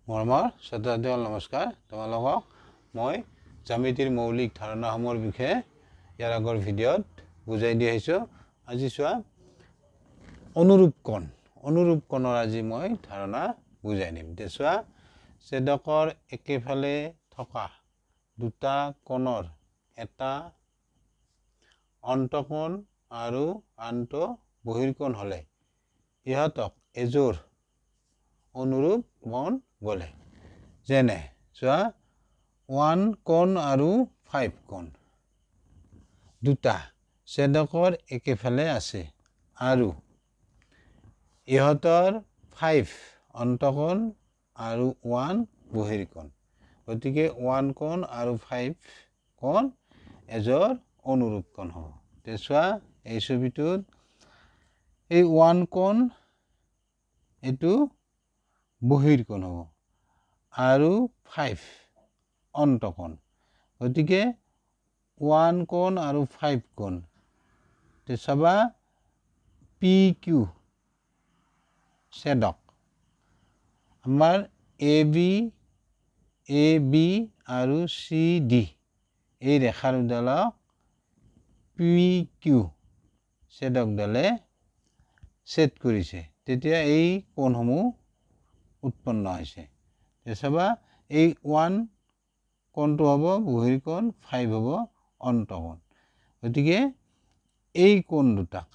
মৰমৰ শ্ৰোতাসকল নমস্কাৰ। তোমালোকক মই জ্যামিতিৰ মৌলিক ধাৰণাসমূহৰ বিষয়ে ইয়াৰ আগৰ ভিডিঅ'ত বুজাই দি আহিছোঁ। আজি চোৱা অনুৰূপ কোণৰ আজি মই ধাৰণা বুজাই দিম। চোৱা ছেদকৰ একেফালে থকা দুটা কোণৰ এটা অন্তঃকোণ আৰু আনটো বহিৰ্কোণ হ'লে ইহঁতক এযোৰ অনুৰূপ কোণ বোলে। যেনে চোৱা 1 কোণ আৰু 5 কোণ দুটা ছেদকৰ একেফালে আছে আৰু ইহঁতৰ 5 অন্তঃকোণ আৰু 1 বহিৰ্কোণ। গতিকে 1 কোণ আৰু 5 কোণ এযোৰ অনুৰূপ কোণ হ'ব। চোৱা এই ছবিটোত এই 1 কোণ এইটো বহিৰ্কোণ হ'ব আৰু 5 অন্তঃকোণ। গতিকে 1 কোণ আৰু 5 কোণ চাবা PQ ছেদক আমাৰ AB আৰু CD এই ৰেখাৰ ডালক PQ ছেদকডালে ছেদ কৰিছে, তেতিয়া এই কোণসমূহ উৎপন্ন হৈছে। চাবা এই 1 কোণটো হ'ব বহিৰ্কোণ, 5 হ'ব অন্তঃকোণ। গতিকে এই কোণ দুটাক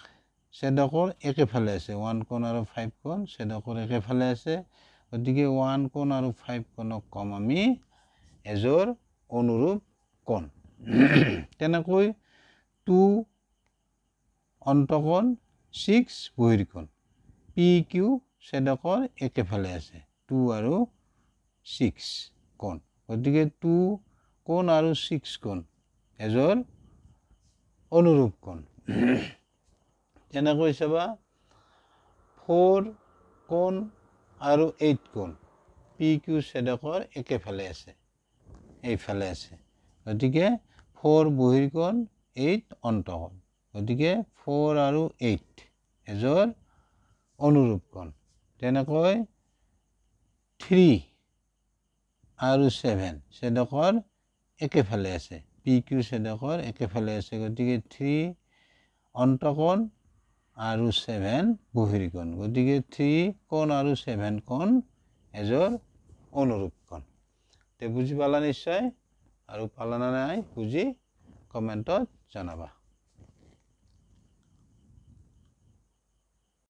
ছেদকৰ একেফালে আছে, 1 কোণ আৰু 5 কোণ ছেদকৰ একেফালে আছে। গতিকে 1 কোণ আৰু 5 কোণক ক'ম আমি এযোৰ অনুৰূপ কোণ। তেনেকৈ 2 অন্তঃকোণ 6 বহিৰ্কোণ, PQ ছেদকৰ একেফালে আছে 2 আৰু 6 কোণ। গতিকে 2 কোণ আৰু 6 কোণ এযোৰ অনুৰূপ কোণ। তেনেকৈ চাবা 4 কোণ আৰু 8 কোণ PQ ছেদকৰ একেফালে আছে, এইফালে আছে। গতিকে 4 বহিৰ্কোণ 8 অন্তঃকোণ। গতিকে 4 আৰু 8 এযোৰ অনুৰূপ কোণ। তেনেকৈ 3 আৰু 7 ছেদকৰ একেফালে আছে, PQ ছেদকৰ একেফালে আছে। গতিকে 3 অন্তঃকোণ আৰু 7 বহিৰ্কোণ। গতিকে 3 কোণ আৰু 7 কোণ এযোৰ অনুৰূপ কোণ। বুজি পালা নিশ্চয়, আৰু পালা নে নাই বুজি কমেণ্টত জনাবা।